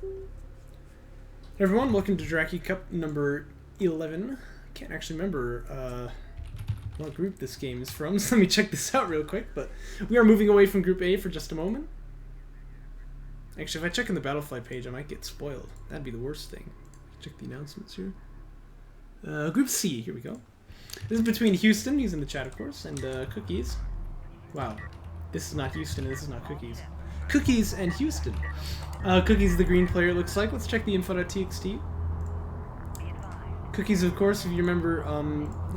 Hey everyone, welcome to Jaraci Cup number 11. I can't actually remember what group this game is from, so let me check this out real quick. But we are moving away from Group A for just a moment. Actually, if I check in the Battlefly page, I might get spoiled. That'd be the worst thing. Check the announcements here. Group C, here we go. This is between Houston, he's in the chat of course, and Cookies. Wow, this is not Houston, this is not Cookies. Cookies and Houston. Cookies is the green player, it looks like. Let's check the info.txt. Cookies, of course, if you remember,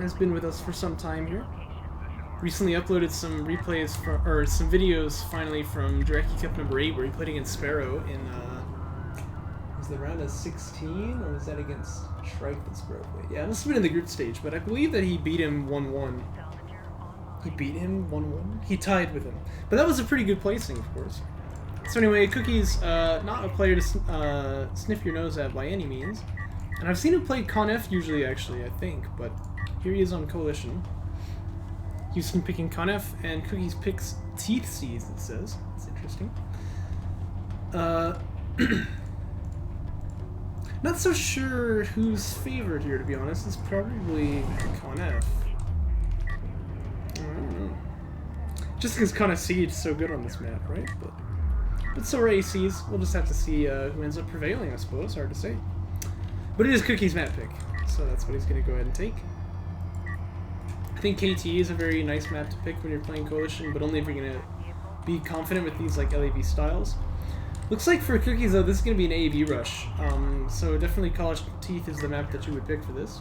has been with us for some time here. Recently uploaded some replays, or some videos, finally, from Jaraci Cup number 8, where he played against Sparrow in, was the round of 16, or was that against Shrike that's Broadway? Yeah, it must have been in the group stage, but I believe that he beat him 1-1. He beat him 1-1? He tied with him. But that was a pretty good placing, of course. So anyway, Cookies, not a player to sniff your nose at by any means. And I've seen him play Con F usually, actually, I think. But here he is on Coalition. Houston picking Con F, and Cookies picks Teeth Seeds, it says. It's interesting. Not so sure who's favored here, to be honest. It's probably Con F. I don't know. Just because Con F Seed is so good on this map, right? But so are ACs. We'll just have to see who ends up prevailing, I suppose. Hard to say. But it is Cookie's map pick, so that's what he's going to go ahead and take. I think KT is a very nice map to pick when you're playing Coalition, but only if you're going to be confident with these like LAV styles. Looks like for Cookies, though, this is going to be an AAV rush. So definitely College Teeth is the map that you would pick for this.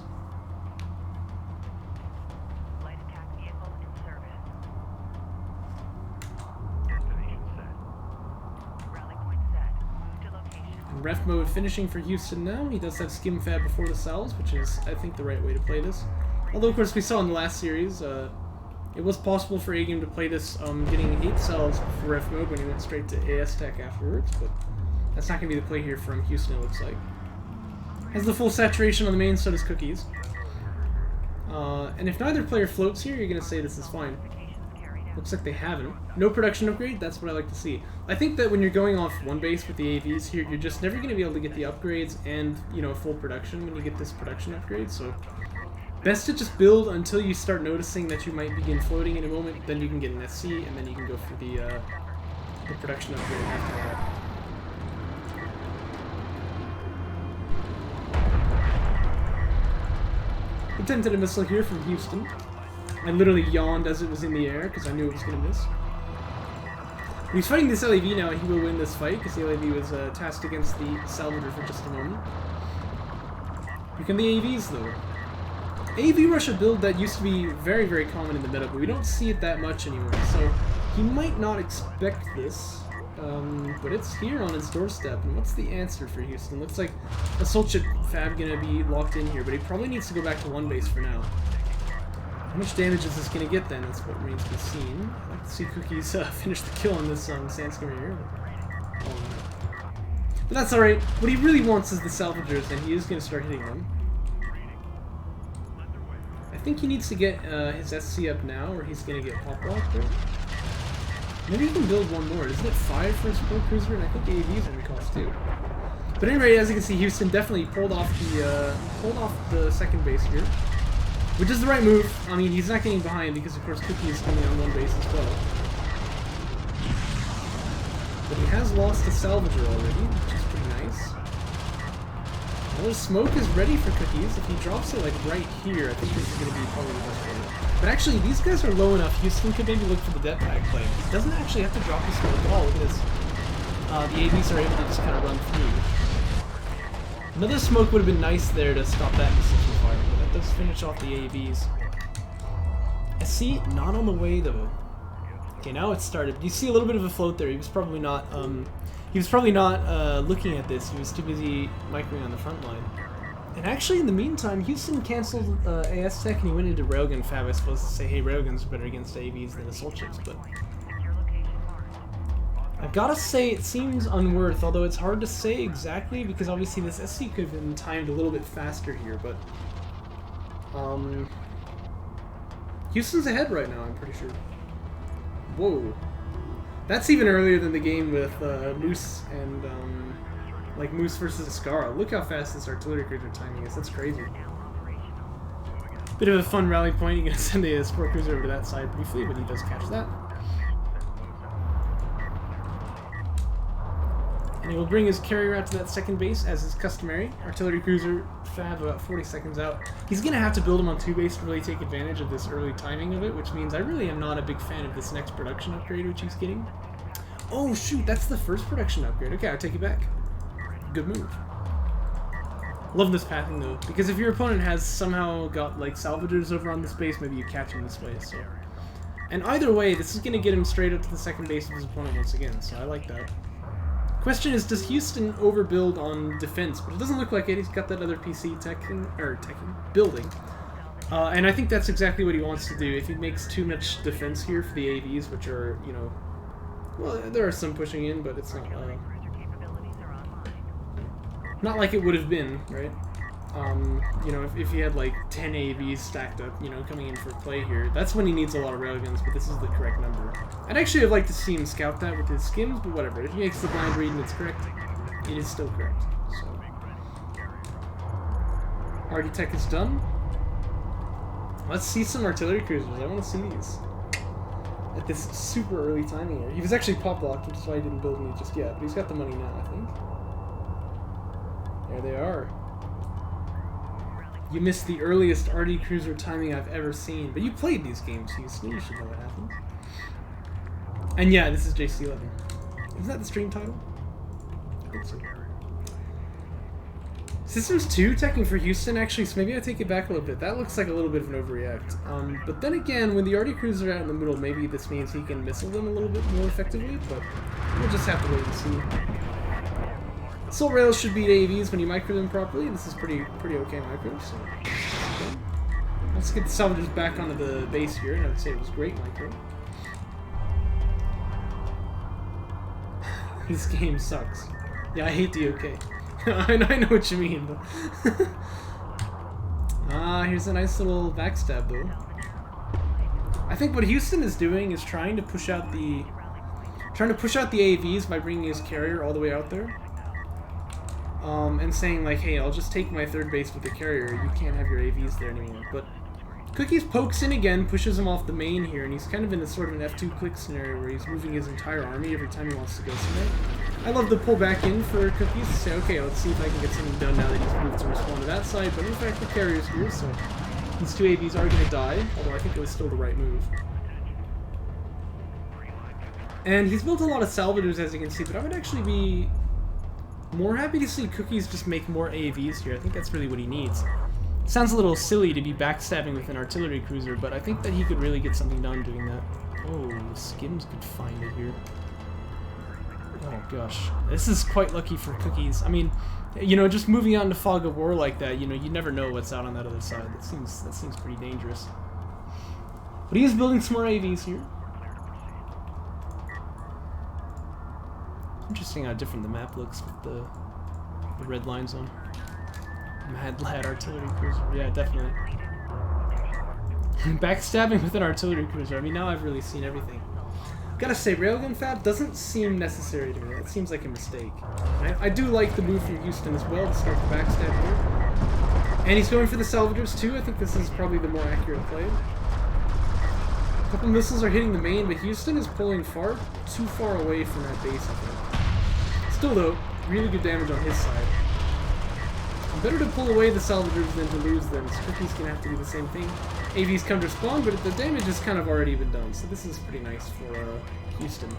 Ref mode finishing for Houston now. He does have Skim Fab before the cells, which is, I think, the right way to play this. Although, of course, we saw in the last series, it was possible for A-Game to play this getting 8 cells for ref mode when he went straight to AS Tech afterwards, but that's not going to be the play here from Houston, it looks like. Has the full saturation on the main, so does Cookies. And if neither player floats here, you're going to say this is fine. Looks like they haven't. No production upgrade, that's what I like to see. I think that when you're going off one base with the AVs here, you're just never going to be able to get the upgrades and, you know, full production when you get this production upgrade, so best to just build until you start noticing that you might begin floating in a moment, then you can get an SC, and then you can go for the production upgrade after that. Attempted a missile here from Houston. I literally yawned as it was in the air because I knew it was going to miss. But he's fighting this LAV now, and he will win this fight because the LAV was tasked against the Salvador for just a moment. Here come the AVs, though. AV rush a build that used to be very, very common in the meta, but we don't see it that much anymore. So he might not expect this, but it's here on his doorstep. And what's the answer for Houston? Looks like a Soul Chip Fab going to be locked in here, but he probably needs to go back to one base for now. How much damage is this going to get then? That's what remains to be seen. I'd like to see Cookies finish the kill on this Sandstorm here. But that's alright. What he really wants is the salvagers, and he is going to start hitting them. I think he needs to get his SC up now, or he's going to get pop locked there. Maybe he can build one more. Isn't it 5 for a Sport Cruiser? And I think the AVs only cost 2. But anyway, as you can see, Houston definitely pulled off the second base here. Which is the right move. I mean, he's not getting behind because, of course, Cookie is only on one base as well. But he has lost the Salvager already, which is pretty nice. Well, the smoke is ready for Cookies. If he drops it, like, right here, I think this is going to be probably the best way. But actually, these guys are low enough. Houston could maybe look for the death pack play. He doesn't actually have to drop the smoke at all. Look at this. The AVs are able to just kind of run through. Another smoke would have been nice there to stop that missile from firing. Does finish off the AVs. SC not on the way though. Okay, now it's started. You see a little bit of a float there. He was probably not looking at this. He was too busy microing on the front line. And actually, in the meantime, Houston canceled AS Tech and he went into Railgun Fab. I suppose to say, hey, Railgun's better against AVs than Assault Chips, but I've gotta say it seems unworth, although it's hard to say exactly because obviously this SC could have been timed a little bit faster here, but Houston's ahead right now, I'm pretty sure. Whoa. That's even earlier than the game with Moose and Like Moose versus Ascara. Look how fast this artillery cruiser timing is. That's crazy. Bit of a fun rally point. You're gonna send a sport cruiser over to that side briefly, but he does catch that. And he will bring his carrier out to that second base, as is customary. Artillery cruiser fab about 40 seconds out. He's going to have to build him on 2 base to really take advantage of this early timing of it, which means I really am not a big fan of this next production upgrade which he's getting. Oh shoot, that's the first production upgrade. Okay, I'll take it back. Good move. Love this pathing though, because if your opponent has somehow got like salvagers over on this base, maybe you catch him this way. So, and either way, this is going to get him straight up to the second base of his opponent once again, so I like that. Question is, does Houston overbuild on defense? But it doesn't look like it. He's got that other PC building. And I think that's exactly what he wants to do. If he makes too much defense here for the AVs, which are, you know, well, there are some pushing in, but it's not like it would have been, right? You know, if he had like 10 AVs stacked up, you know, coming in for play here, that's when he needs a lot of railguns, but this is the correct number. I'd actually have liked to see him scout that with his skims, but whatever. If he makes the blind read and it's correct, it is still correct. So, Architect is done. Let's see some artillery cruisers. I want to see these. At this super early timing here. He was actually pop locked, which is why he didn't build any just yet, but he's got the money now, I think. There they are. You missed the earliest RD Cruiser timing I've ever seen. But you played these games, Houston. You should know what happened. And yeah, this is JC11. Isn't that the stream title? I think so. Systems 2 teching for Houston, actually, so maybe I take it back a little bit. That looks like a little bit of an overreact. But then again, when the RD Cruiser out in the middle, maybe this means he can missile them a little bit more effectively, but we'll just have to wait and see. Assault rails should beat AVs when you micro them properly. This is pretty okay micro, so okay. Let's get the salvagers back onto the base here, and I would say it was great micro. This game sucks. Yeah, I hate DOK. I know what you mean, though. Here's a nice little backstab, though. I think what Houston is doing is trying to push out the AVs by bringing his carrier all the way out there. And saying like, hey, I'll just take my third base with the carrier, you can't have your AVs there anymore. But Cookies pokes in again, pushes him off the main here, and he's kind of in a sort of an F2 click scenario where he's moving his entire army every time he wants to go somewhere. I love the pull back in for Cookies to say, okay, let's see if I can get something done now that he's moved to respond to that side, but in fact the carrier's here, so these 2 AVs are going to die, although I think it was still the right move. And he's built a lot of salvagers, as you can see, but I would actually be more happy to see Cookies just make more AVs here. I think that's really what he needs. Sounds a little silly to be backstabbing with an artillery cruiser, but I think that he could really get something done doing that. Oh, Skims could find it here. Oh gosh, this is quite lucky for Cookies. I mean, you know, just moving out into Fog of War like that, you know, you never know what's out on that other side. That seems pretty dangerous. But he is building some more AVs here. Interesting how different the map looks with the red lines on. Mad Lad artillery cruiser. Yeah, definitely. Backstabbing with an artillery cruiser. I mean, now I've really seen everything. Gotta say, Railgun Fab doesn't seem necessary to me. That seems like a mistake. I do like the move from Houston as well to start the backstab here. And he's going for the salvagers too. I think this is probably the more accurate play. A couple missiles are hitting the main, but Houston is pulling too far away from that base, I think. Still though, really good damage on his side. Better to pull away the salvagers than to lose them, so Cookie's gonna have to do the same thing. AVs come to spawn, but the damage has kind of already been done, so this is pretty nice for Houston.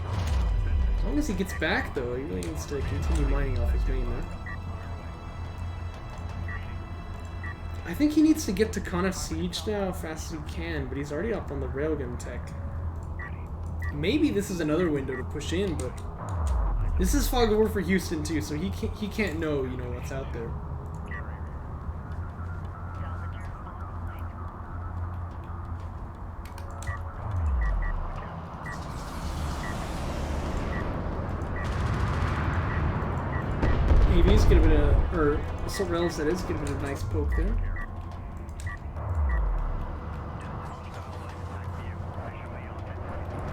As long as he gets back though, he really needs to continue mining off his main there. I think he needs to get to Kana Siege now as fast as he can, but he's already up on the railgun tech. Maybe this is another window to push in, but this is Fog of War for Houston too, so he can't know, you know, what's out there. AVs get a bit of, or assault rails that is, get a bit of a nice poke there.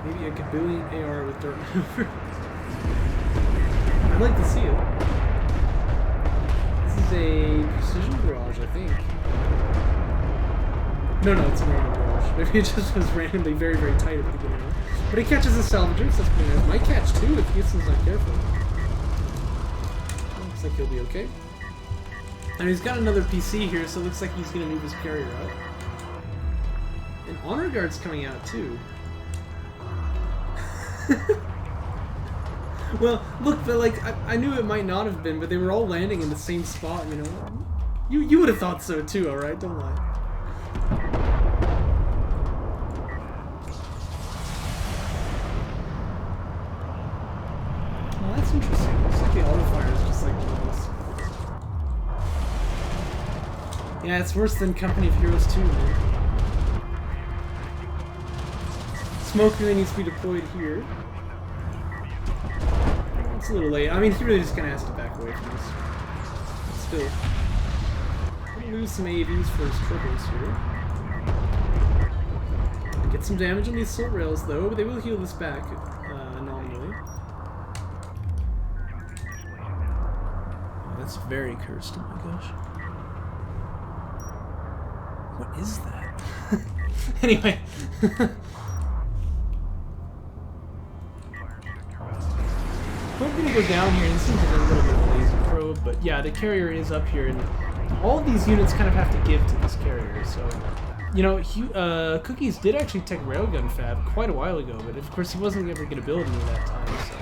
Maybe a Kabillion AR with dirt maneuver. I'd like to see it. a precision barrage, I think. No, it's a normal barrage. Maybe it just was randomly very, very tight at the beginning. But he catches a salvager, so that's pretty nice. Might catch two if Houston's not careful. Looks like he'll be okay. And he's got another PC here, so it looks like he's going to move his carrier out. And Honor Guard's coming out too. Well, look, but like I knew it might not have been, but they were all landing in the same spot. You know, you would have thought so too. All right, don't lie. Well, that's interesting. Looks like the auto fire is just like one of those. Yeah, it's worse than Company of Heroes 2, man. Smoke really needs to be deployed here. It's a little late. I mean, he really just kind of has to back away from this. But still. Gonna lose some AVs for his triples here. Get some damage on these assault rails, though, but they will heal this back, nominally. Oh, that's very cursed, oh my gosh. What is that? Anyway. We're gonna go down here. This seems like a little bit of a lazy probe, but yeah, the carrier is up here, and all of these units kind of have to give to this carrier. So, you know, Cookies did actually take Railgun Fab quite a while ago, but of course he wasn't ever going to build any that time. So.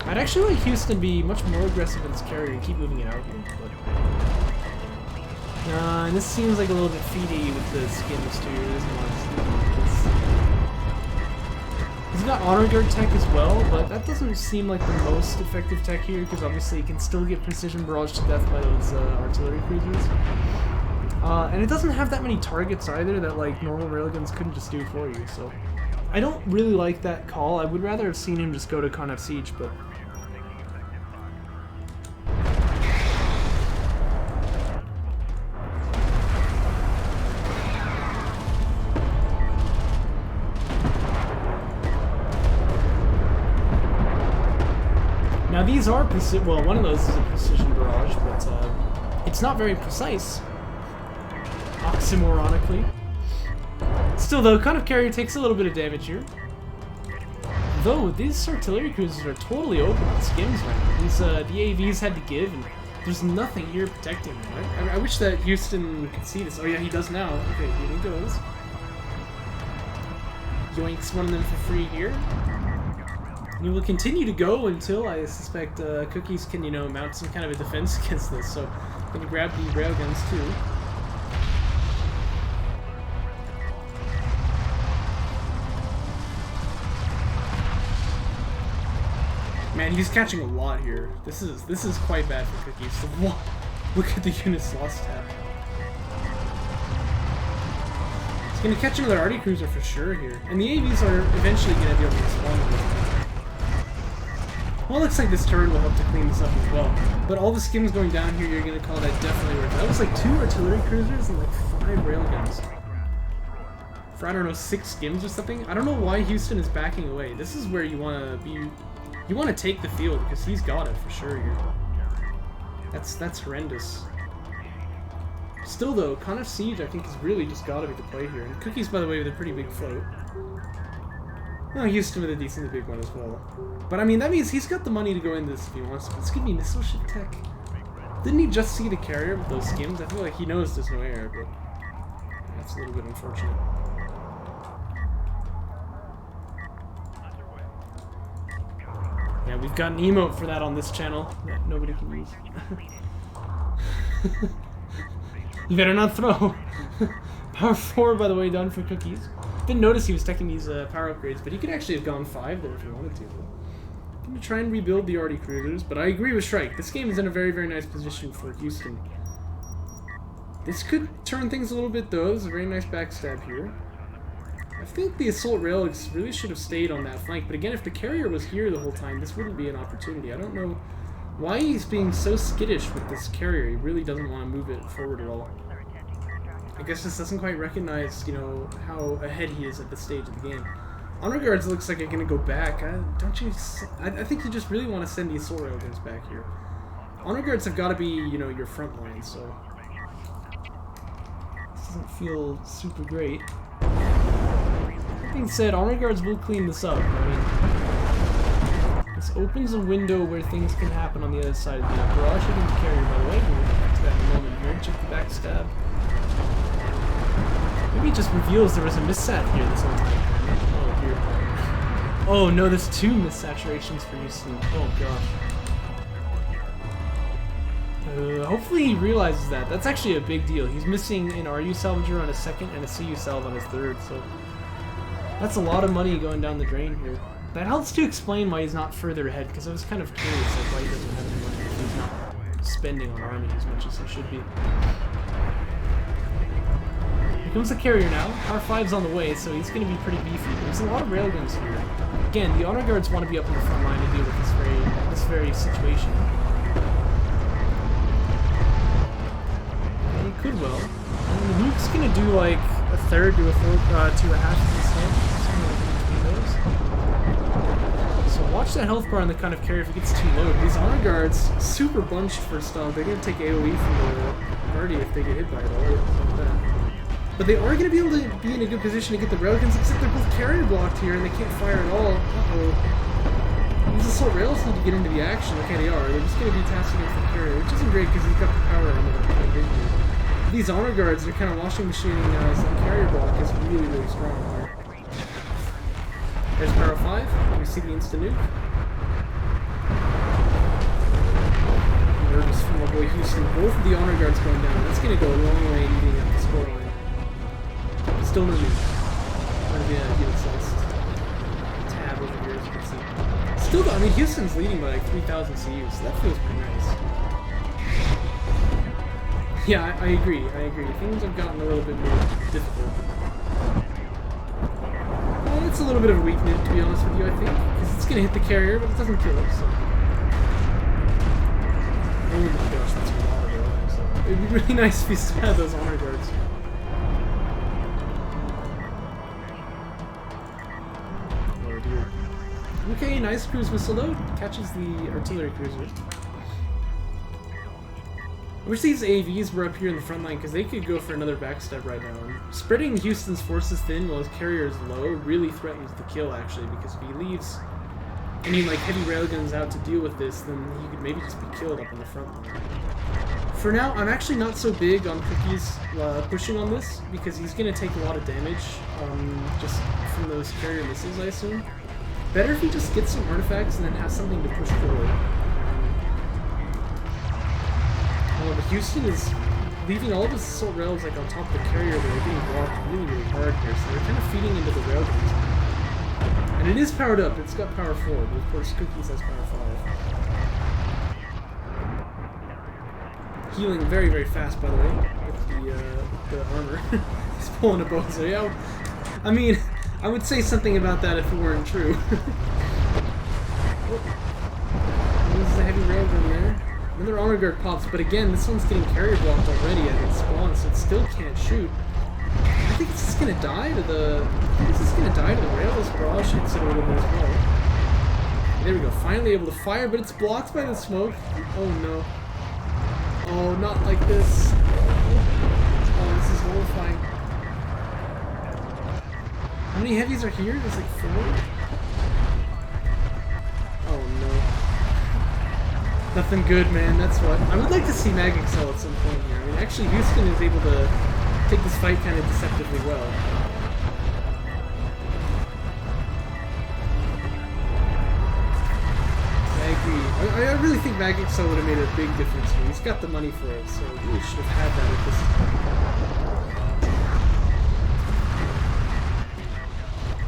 I'd actually like Houston be much more aggressive in this carrier and keep moving it out here. But... and this seems like a little bit feedy with the skins too. It isn't one. He's got Honor Guard tech as well, but that doesn't seem like the most effective tech here, because obviously you can still get precision barrage to death by those artillery cruisers. And it doesn't have that many targets either that like normal railguns couldn't just do for you, so I don't really like that call. I would rather have seen him just go to Con F Siege, but now these are well, one of those is a precision barrage, but it's not very precise, oxymoronically. Still though, Con F Carrier takes a little bit of damage here. Though, these artillery cruisers are totally open on skims right now. These, the AVs had to give, and there's nothing here protecting them, right? I wish that Houston could see this. Oh yeah, he does now. Okay, here he goes. Yoinks one of them for free here. He will continue to go until I suspect Cookies can, you know, mount some kind of a defense against this. So, I'm gonna grab the railguns too. Man, he's catching a lot here. This is quite bad for Cookies. So, look at the units lost tab. He's gonna catch another arty cruiser for sure here, and the AVs are eventually gonna be able to respond to this. Well, it looks like this turn will help to clean this up as well. But all the skims going down here, you're going to call that definitely worth it. That was like 2 artillery cruisers and like 5 railguns. For, I don't know, 6 skims or something? I don't know why Houston is backing away. This is where you want to be... You want to take the field, because he's got it for sure here. That's horrendous. Still though, Con F Siege I think has really just got to be the play here. And Cookies, by the way, with a pretty big float. Oh, Houston with a decently big one as well. But I mean, that means he's got the money to go into this if he wants to. Let's give me missile ship tech. Didn't he just see the carrier with those skims? I feel like he knows there's no air, but that's a little bit unfortunate. Yeah, we've got an emote for that on this channel that nobody can use. You better not throw. Power 4, by the way, done for Cookies. Didn't notice he was taking these power upgrades, but he could actually have gone 5 there if he wanted to. I'm going to try and rebuild the arty cruisers, but I agree with Shrike. This game is in a very, very nice position for Houston. This could turn things a little bit, though. There's a very nice backstab here. I think the assault rail really should have stayed on that flank, but again, if the carrier was here the whole time, this wouldn't be an opportunity. I don't know why he's being so skittish with this carrier. He really doesn't want to move it forward at all. I guess this doesn't quite recognize, you know, how ahead he is at this stage of the game. Honor Guards looks like they're gonna go back. Don't you? I think you just really want to send these Assault Railguns back here. Honor Guards have got to be, you know, your front line, so this doesn't feel super great. That being said, Honor Guards will clean this up. I mean, this opens a window where things can happen on the other side of the barrage hitting the carrier, by the way. We'll get back to that in a moment here. Check the backstab. Maybe it just reveals there was a missat here this whole time. Oh, dear. Oh, no, there's 2 missaturations for Houston. Oh, gosh. Hopefully he realizes that. That's actually a big deal. He's missing an RU salvager on his 2nd and a CU salve on his 3rd, so that's a lot of money going down the drain here. That helps to explain why he's not further ahead, because I was kind of curious like why he doesn't have any money if he's not spending on army as much as he should be. Here comes the carrier now. R5's on the way, so he's going to be pretty beefy. There's a lot of railguns here. Again, the Honor Guards want to be up in the front line to deal with this very situation. And he could well. And the nuke's going to do like a 1/3 to a 1/2 of his head. Something like between those. So watch that health bar on the kind of carrier if it gets too low. These Honor Guards, super bunched for stun. They're going to take AoE from the party if they get hit by it all. Like that. But they are going to be able to be in a good position to get the railguns, except they're both carrier blocked here and they can't fire at all. Uh-oh. These assault rails need to get into the action. Okay, they are. They're just going to be tasking it for carrier, which isn't great because he's got the power on the here. These Honor Guards are kind of washing machining some carrier block is really, really strong here. There's Power 5. We see the instant nuke. Nervous from my boy Houston. Both of the Honor Guards going down. That's going to go a long way eating up the scoreline. Still no nuke. Units lost. Tab over here, as you can see. Still, though, I mean, Houston's leading by like 3,000 CUs, so that feels pretty nice. Yeah, I agree. Things have gotten a little bit more difficult. Well, it's a little bit of a weak nuke, to be honest with you, I think. Because it's going to hit the carrier, but it doesn't kill it, so... Oh my gosh, that's a lot of railguns. So it'd be really nice if you still had those Honor Guards. Oh dear. Okay, nice cruise missile load. Catches the artillery cruiser. I wish these AVs were up here in the front line because they could go for another backstab right now. And spreading Houston's forces thin while his carrier is low really threatens the kill, actually, because if he leaves any like heavy railguns out to deal with this, then he could maybe just be killed up in the front line. For now, I'm actually not so big on Cookie's pushing on this because he's going to take a lot of damage just from those carrier missiles, I assume. Better if he just gets some artifacts and then has something to push forward. But Houston is leaving all of his assault rails like on top of the carrier. They're getting blocked really, really hard here, so they're kind of feeding into the railguns. And it is powered up. It's got power 4, but of course Cookies has power 5. Healing very, very fast, by the way, with the armor. He's pulling a bow, so yeah. I mean, I would say something about that if it weren't true. Oh. This is a heavy railgun there. Another Honor Guard pops, but again, this one's getting carrier blocked already at its spawn, so it still can't shoot. I think it's just gonna die to the... rail. This barrage hits it a little bit as well. There we go, finally able to fire, but it's blocked by the smoke. Oh no. Oh, not like this. Oh, this is horrifying. How many heavies are here? There's like 4? Oh no. Nothing good, man, that's what. I would like to see Mag excel at some point here. I mean, actually, Houston is able to take this fight kind of deceptively well. I agree. I really think Mag excel would have made a big difference here. He's got the money for it, so he really should have had that at this time.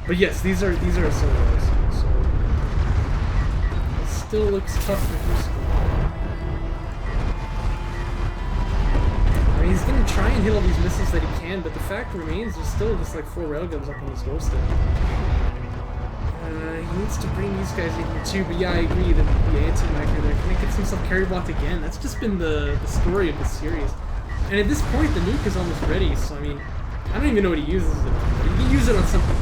But yes, these are assault rails, so it still looks tough for Houston. He's going to try and hit all these missiles that he can, but the fact remains there's still just like 4 railguns up on his doorstep. He needs to bring these guys in here too, but yeah, I agree that the anti-macro there kind of gets himself carry blocked again. That's just been the story of this series. And at this point, the nuke is almost ready, so I mean, I don't even know what he uses it on, but he can use it on something.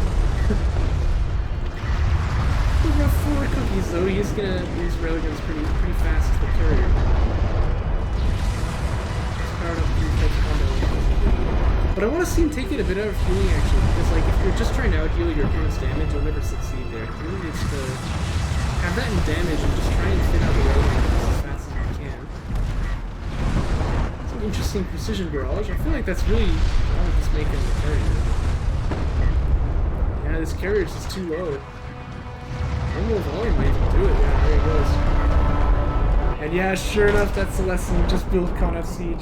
cookies though. He's gonna use railguns pretty fast to the carrier. Powered up the type combo. But I want to see him take it a bit out of healing actually, because like if you're just trying to out-heal your opponent's damage, you'll never succeed there. You really needs to have that in damage and just try and fit out the railgun as fast as you can. It's an interesting precision barrage. I feel like that's really all just making the carrier. Yeah, this carrier is just too low. One more volume might even do it. Yeah, there he goes. And yeah, sure enough, that's the lesson. Just build Con F Siege.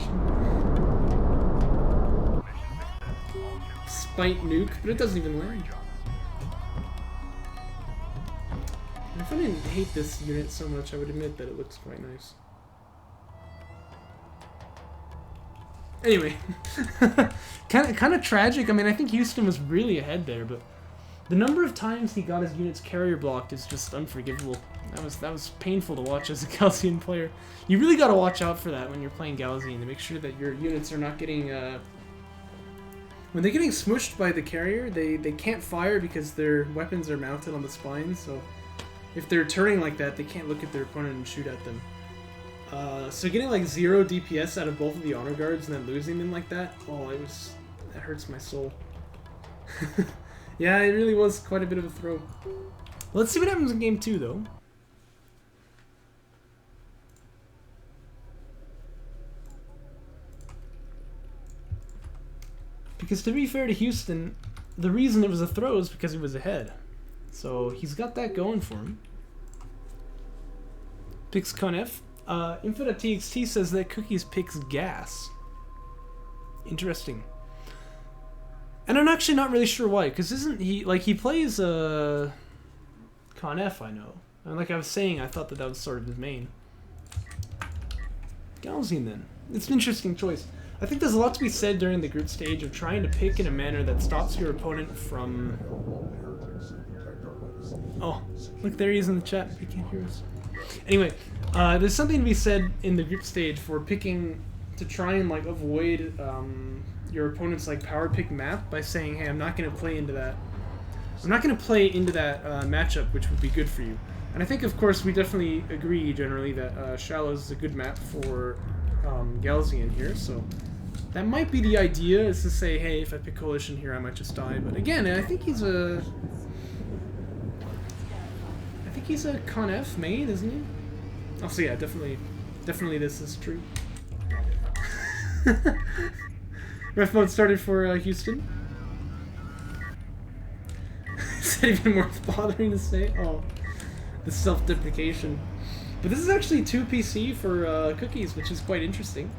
Spite nuke, but it doesn't even land. And if I didn't hate this unit so much, I would admit that it looks quite nice. Anyway, kind of tragic. I mean, I think Houston was really ahead there, but the number of times he got his units carrier blocked is just unforgivable. That was painful to watch as a Gaussian player. You really got to watch out for that when you're playing Gaussian to make sure that your units are not getting when they're getting smushed by the carrier, they can't fire because their weapons are mounted on the spine, so if they're turning like that, they can't look at their opponent and shoot at them. So getting like 0 DPS out of both of the honor guards and then losing them like that, oh, that hurts my soul. Yeah, it really was quite a bit of a throw. Let's see what happens in game 2, though. Because to be fair to Houston, the reason it was a throw is because he was ahead. So he's got that going for him. Picks Conef. Info.txt says that Cookies picks Gas. Interesting. And I'm actually not really sure why, because isn't he, like, he plays Con F, I know. And like I was saying, I thought that was sort of his main. Gaussian then. It's an interesting choice. I think there's a lot to be said during the group stage of trying to pick in a manner that stops your opponent from... Oh, look, there he is in the chat. He can't hear us. Anyway, there's something to be said in the group stage for picking to try and like avoid your opponent's like power pick map by saying, hey, I'm not going to play into that. I'm not going to play into that matchup, which would be good for you. And I think, of course, we definitely agree generally that Shallows is a good map for Gaussian here. So that might be the idea, is to say, hey, if I pick Coalition here, I might just die. But again, I think he's a Con F main, isn't he? Oh, so yeah, definitely this is true. Ref mode started for Houston. Is that even worth bothering to say? Oh, the self-deprecation. But this is actually 2 PC for Cookies, which is quite interesting.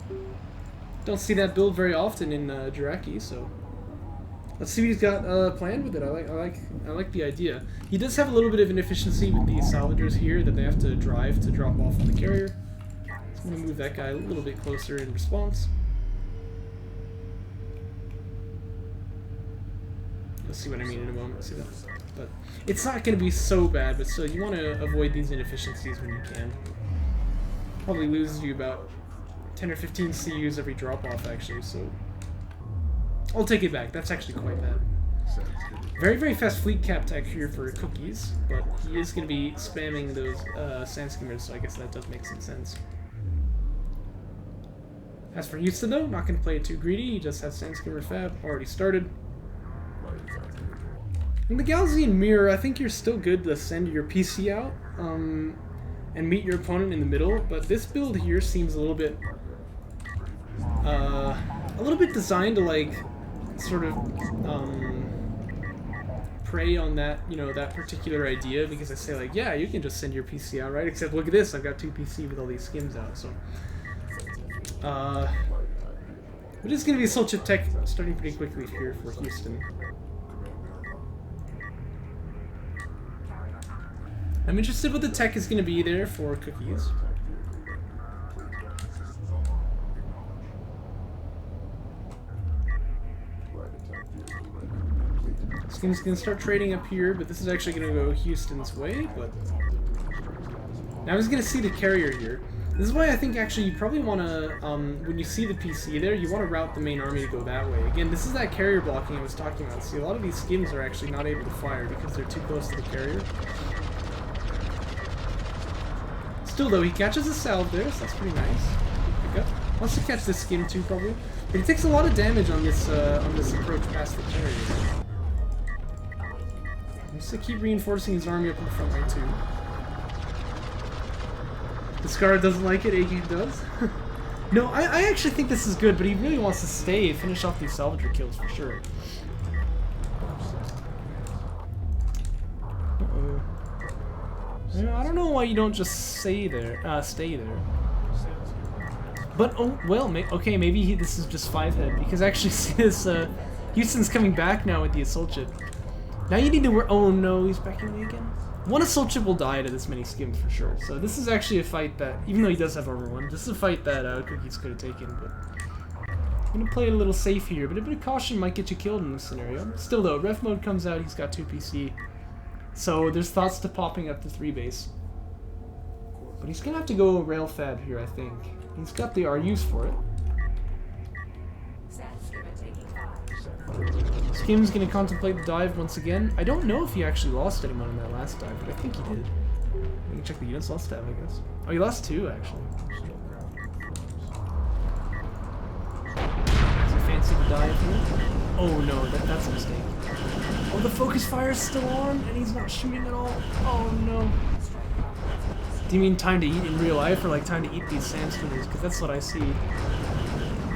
Don't see that build very often in Jaraci, so let's see what he's got planned with it. I like the idea. He does have a little bit of inefficiency with the salvagers here that they have to drive to drop off on the carrier. So I'm gonna move that guy a little bit closer in response. You'll see what I mean in a moment. See that? But it's not going to be so bad. But still, you want to avoid these inefficiencies when you can. Probably loses you about 10 or 15 CUs every drop off, actually. So I'll take it back. That's actually quite bad. Very, very fast fleet cap tech here for Cookies, but he is going to be spamming those sand skimmers, so I guess that does make some sense. As for Houston, though, not going to play it too greedy. He just has sand skimmer fab already started. In the Gaussian mirror, I think you're still good to send your PC out and meet your opponent in the middle, but this build here seems a little bit designed to like sort of prey on that, you know, that particular idea, because I say like, yeah, you can just send your PC out, right? Except look at this, I've got 2 PC with all these skims out, so it is going to be Soul Chip Tech starting pretty quickly here for Houston. I'm interested what the tech is going to be there for Cookies. Skim's going to start trading up here, but this is actually going to go Houston's way. But now I was going to see the carrier here. This is why I think actually you probably want to, when you see the PC there, you want to route the main army to go that way. Again, this is that carrier blocking I was talking about. See, a lot of these skims are actually not able to fire because they're too close to the carrier. Still though, he catches a salve there, so that's pretty nice. Pick up. Wants to catch this skim too, probably. But he takes a lot of damage on this approach past the carrier. He needs to keep reinforcing his army up in the front line too. The Scar doesn't like it, A-Game does. No, I actually think this is good, but he really wants to stay, finish off these salvager kills for sure. Uh-oh. I don't know why you don't just stay there. But, oh, well, okay, maybe this is just 5-head, because actually see this, Houston's coming back now with the assault chip. Now you need to work. Oh no, he's backing away again. One assault chip will die to this many skims for sure. So this is actually a fight that, even though he does have armor 1, this is a fight that Cookies could have taken. But I'm gonna play it a little safe here, but a bit of caution might get you killed in this scenario. Still though, ref mode comes out, he's got 2 PC. So there's thoughts to popping up the 3 base. But he's gonna have to go rail fab here, I think. He's got the RUs for it. Skim's gonna contemplate the dive once again. I don't know if he actually lost anyone in that last dive, but I think he did. We can check the units lost tab, I guess. Oh, he lost 2 actually. Is he fancy to dive here? Oh no, that's a mistake. Oh, the focus fire is still on, and he's not shooting at all. Oh no. Do you mean time to eat in real life, or like time to eat these sandstones? Because that's what I see.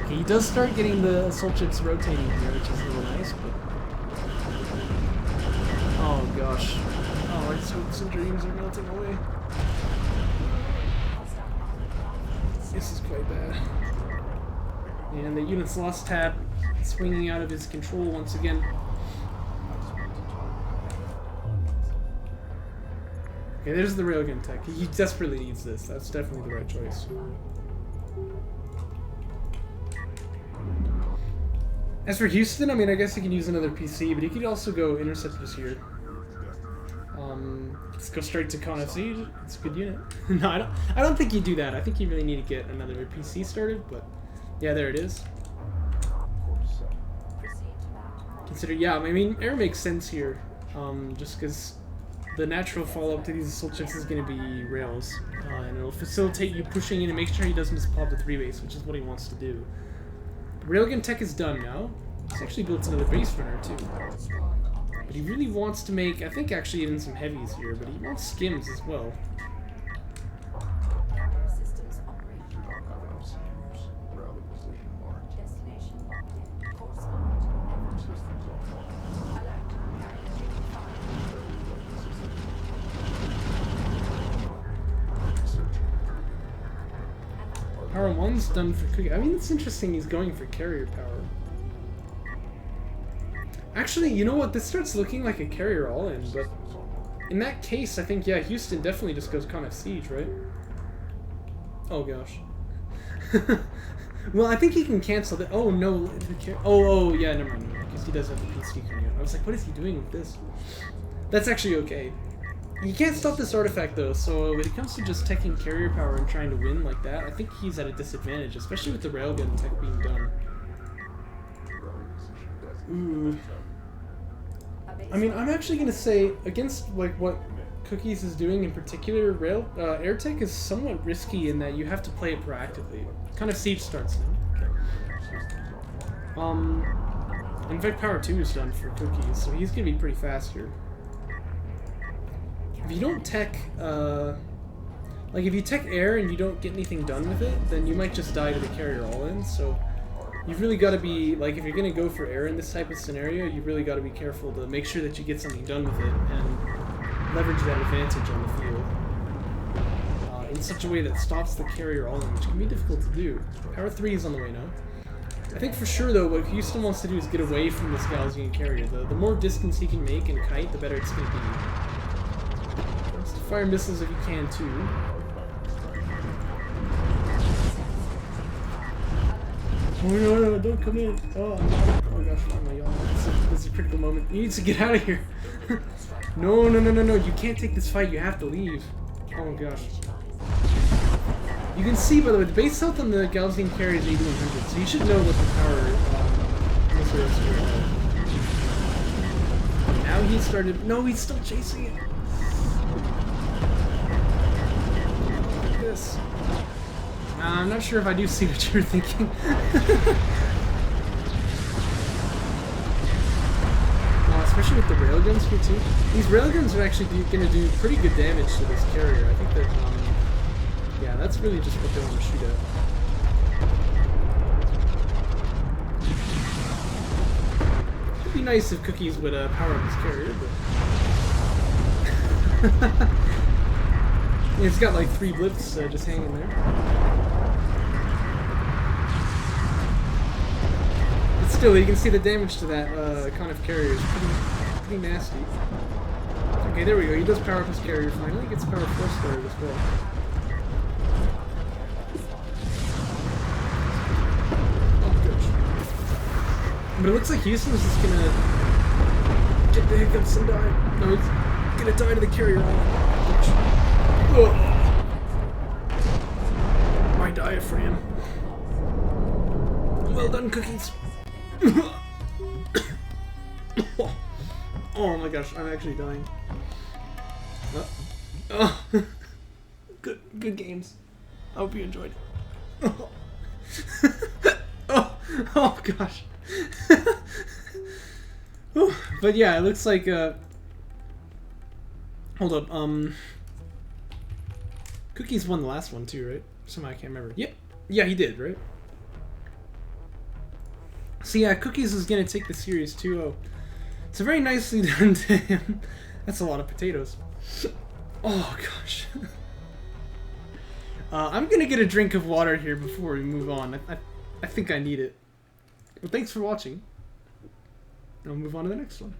Okay, he does start getting the assault chips rotating here, which is a little nice, but... Oh gosh. Oh, his hopes and dreams are melting away. This is quite bad. And the unit's lost tab, swinging out of his control once again. Okay, there's the railgun tech. He desperately needs this. That's definitely the right choice. As for Houston, I mean, I guess he can use another PC, but he could also go interceptors here. Let's go straight to Con FC. It's a good unit. No, I don't think you do that. I think you really need to get another PC started, but yeah, there it is. Consider, yeah, I mean, air makes sense here, just because the natural follow-up to these assault chips is going to be rails, and it'll facilitate you pushing in and make sure he doesn't mispop the 3 base, which is what he wants to do. The railgun tech is done now. He's actually built another base runner too. But he really wants to make, I think actually even some heavies here, but he wants skims as well. Power 1's done for Cookie. I mean, it's interesting he's going for carrier power. Actually, you know what? This starts looking like a carrier all-in, but in that case, I think, yeah, Houston definitely just goes Con of Siege, right? Oh, gosh. Well, I think he can cancel the... Oh, no. Oh, yeah, never mind. Because he does have the PC coming out. I was like, what is he doing with this? That's actually okay. You can't stop this artifact, though, so when it comes to just teching carrier power and trying to win like that, I think he's at a disadvantage, especially with the railgun tech being done. Ooh. I mean, I'm actually going to say, against like what Cookies is doing in particular, air tech is somewhat risky in that you have to play it proactively. Kind of Siege starts now. In fact, Power 2 is done for Cookies, so he's going to be pretty fast here. If you don't tech, like if you tech air and you don't get anything done with it, then you might just die to the carrier all-in, so you've really got to be, like if you're going to go for air in this type of scenario, you've really got to be careful to make sure that you get something done with it and leverage that advantage on the field in such a way that stops the carrier all-in, which can be difficult to do. Power 3 is on the way now. I think for sure though, what Houston wants to do is get away from this Gaussian carrier. The more distance he can make and kite, the better it's going to be. Fire missiles if you can too. Oh no, don't come in. Oh gosh, oh my god. This is a critical moment. He needs to get out of here. No, you can't take this fight, you have to leave. Oh gosh. You can see, by the way, the base health on the Gaussian carrier is 8100, so you should know what the power missile is here. Now he started. No, he's still chasing it. I'm not sure if I do see what you're thinking. Especially with the railguns here too. These railguns are actually going to do pretty good damage to this carrier. I think that, yeah, that's really just what they want to shoot at. It'd be nice if Cookies would power up his carrier, but... It's got like 3 blips just hanging there. But still, you can see the damage to that kind of carrier is pretty nasty. Okay, there we go. He does power up his carrier finally. He gets power 4 started as well. Oh gosh. But it looks like Houston's just gonna get the hiccups and die. No, he's gonna die to the carrier. Oh gosh. Oh. My diaphragm. Well done, Cookies. Oh my gosh, I'm actually dying. Oh. Good games. I hope you enjoyed it. Oh gosh. But yeah, it looks like hold up, Cookies won the last one too, right? Somehow I can't remember. Yep. Yeah, he did, right? So yeah, Cookies is gonna take the series 2-0. So very nicely done to him. That's a lot of potatoes. Oh gosh. I'm gonna get a drink of water here before we move on. I think I need it. Well, thanks for watching. I'll move on to the next one.